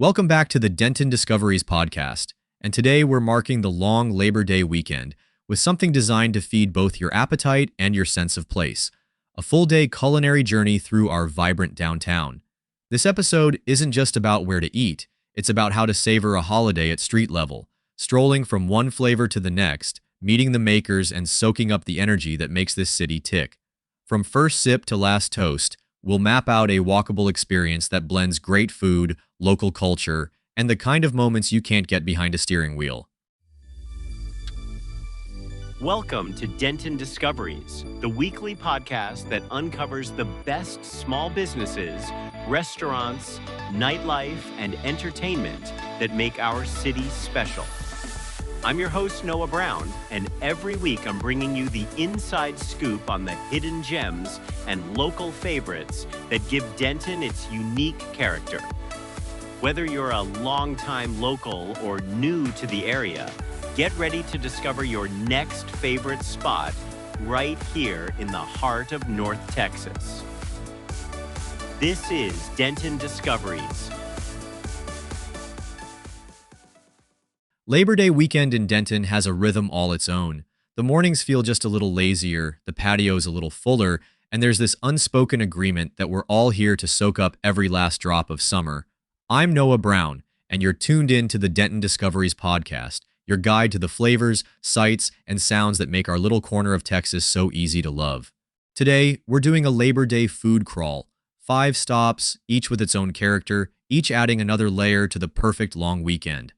Welcome back to the Denton Discoveries podcast, and today we're marking the long Labor Day weekend with something designed to feed both your appetite and your sense of place, a full-day culinary journey through our vibrant downtown. This episode isn't just about where to eat, it's about how to savor a holiday at street level, strolling from one flavor to the next, meeting the makers and soaking up the energy that makes this city tick. From first sip to last toast, we'll map out a walkable experience that blends great food, local culture, and the kind of moments you can't get behind a steering wheel. Welcome to Denton Discoveries, the weekly podcast that uncovers the best small businesses, restaurants, nightlife, and entertainment that make our city special. I'm your host, Noah Brown, and every week I'm bringing you the inside scoop on the hidden gems and local favorites that give Denton its unique character. Whether you're a longtime local or new to the area, get ready to discover your next favorite spot right here in the heart of North Texas. This is Denton Discoveries. Labor Day weekend in Denton has a rhythm all its own. The mornings feel just a little lazier, the patio's a little fuller, and there's this unspoken agreement that we're all here to soak up every last drop of summer. I'm Noah Brown, and you're tuned in to the Denton Discoveries podcast, your guide to the flavors, sights, and sounds that make our little corner of Texas so easy to love. Today, we're doing a Labor Day food crawl. 5 stops, each with its own character, each adding another layer to the perfect long weekend.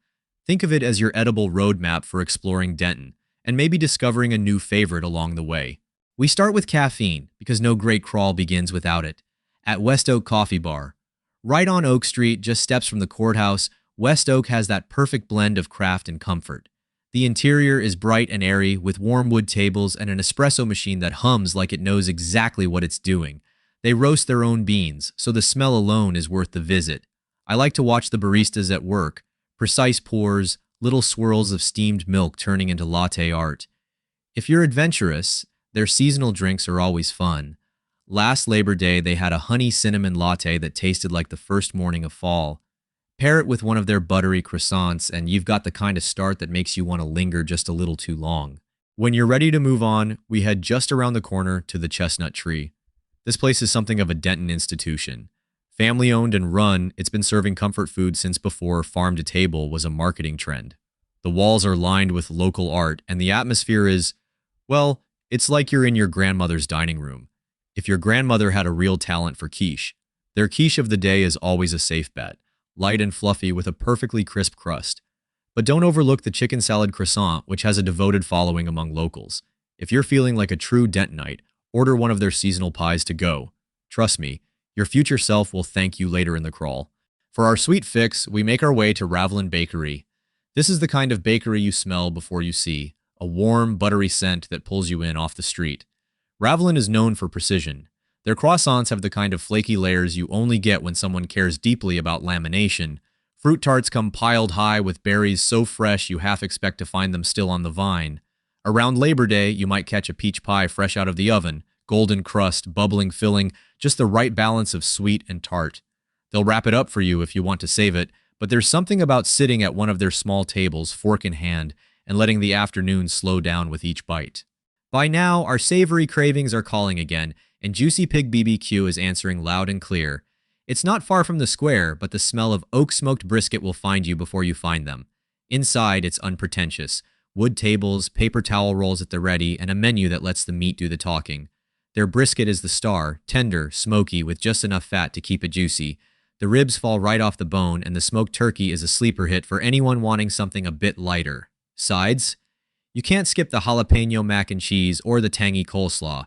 Think of it as your edible roadmap for exploring Denton, and maybe discovering a new favorite along the way. We start with caffeine, because no great crawl begins without it. At West Oak Coffee Bar. Right on Oak Street, just steps from the courthouse, West Oak has that perfect blend of craft and comfort. The interior is bright and airy, with warm wood tables and an espresso machine that hums like it knows exactly what it's doing. They roast their own beans, so the smell alone is worth the visit. I like to watch the baristas at work. Precise pours, little swirls of steamed milk turning into latte art. If you're adventurous, their seasonal drinks are always fun. Last Labor Day, they had a honey cinnamon latte that tasted like the first morning of fall. Pair it with one of their buttery croissants, and you've got the kind of start that makes you want to linger just a little too long. When you're ready to move on, we head just around the corner to the Chestnut Tree. This place is something of a Denton institution. Family-owned and run, it's been serving comfort food since before farm-to-table was a marketing trend. The walls are lined with local art, and the atmosphere is, well, it's like you're in your grandmother's dining room. If your grandmother had a real talent for quiche, their quiche of the day is always a safe bet, light and fluffy with a perfectly crisp crust. But don't overlook the chicken salad croissant, which has a devoted following among locals. If you're feeling like a true Dentonite, order one of their seasonal pies to go. Trust me, your future self will thank you later in the crawl. For our sweet fix, we make our way to Ravelin Bakery. This is the kind of bakery you smell before you see, a warm, buttery scent that pulls you in off the street. Ravelin is known for precision. Their croissants have the kind of flaky layers you only get when someone cares deeply about lamination. Fruit tarts come piled high with berries so fresh you half expect to find them still on the vine. Around Labor Day, you might catch a peach pie fresh out of the oven, golden crust, bubbling filling, just the right balance of sweet and tart. They'll wrap it up for you if you want to save it, but there's something about sitting at one of their small tables, fork in hand, and letting the afternoon slow down with each bite. By now, our savory cravings are calling again, and Juicy Pig BBQ is answering loud and clear. It's not far from the square, but the smell of oak-smoked brisket will find you before you find them. Inside, it's unpretentious. Wood tables, paper towel rolls at the ready, and a menu that lets the meat do the talking. Their brisket is the star, tender, smoky, with just enough fat to keep it juicy. The ribs fall right off the bone, and the smoked turkey is a sleeper hit for anyone wanting something a bit lighter. Sides? You can't skip the jalapeno mac and cheese or the tangy coleslaw.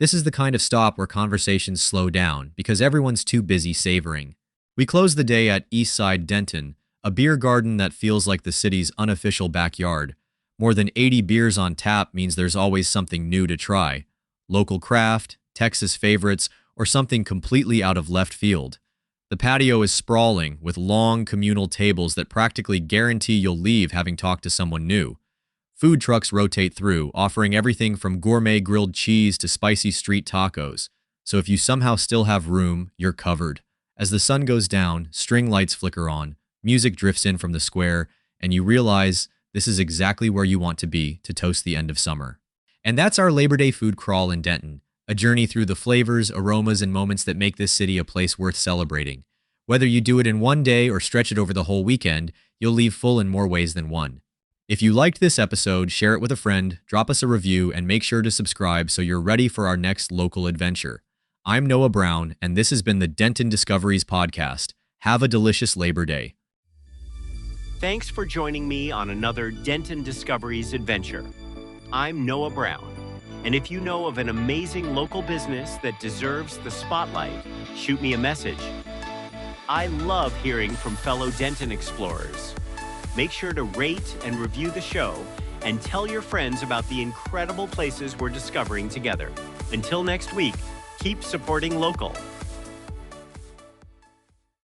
This is the kind of stop where conversations slow down, because everyone's too busy savoring. We close the day at Eastside Denton, a beer garden that feels like the city's unofficial backyard. More than 80 beers on tap means there's always something new to try. Local craft, Texas favorites, or something completely out of left field. The patio is sprawling, with long communal tables that practically guarantee you'll leave having talked to someone new. Food trucks rotate through, offering everything from gourmet grilled cheese to spicy street tacos. So if you somehow still have room, you're covered. As the sun goes down, string lights flicker on, Music drifts in from the square, and you realize this is exactly where you want to be to toast the end of summer. And that's our Labor Day food crawl in Denton, a journey through the flavors, aromas, and moments that make this city a place worth celebrating. Whether you do it in one day or stretch it over the whole weekend, you'll leave full in more ways than one. If you liked this episode, share it with a friend, drop us a review, and make sure to subscribe so you're ready for our next local adventure. I'm Noah Brown, and this has been the Denton Discoveries podcast. Have a delicious Labor Day. Thanks for joining me on another Denton Discoveries adventure. I'm Noah Brown, and if you know of an amazing local business that deserves the spotlight, shoot me a message. I love hearing from fellow Denton explorers. Make sure to rate and review the show and tell your friends about the incredible places we're discovering together. Until next week, keep supporting local.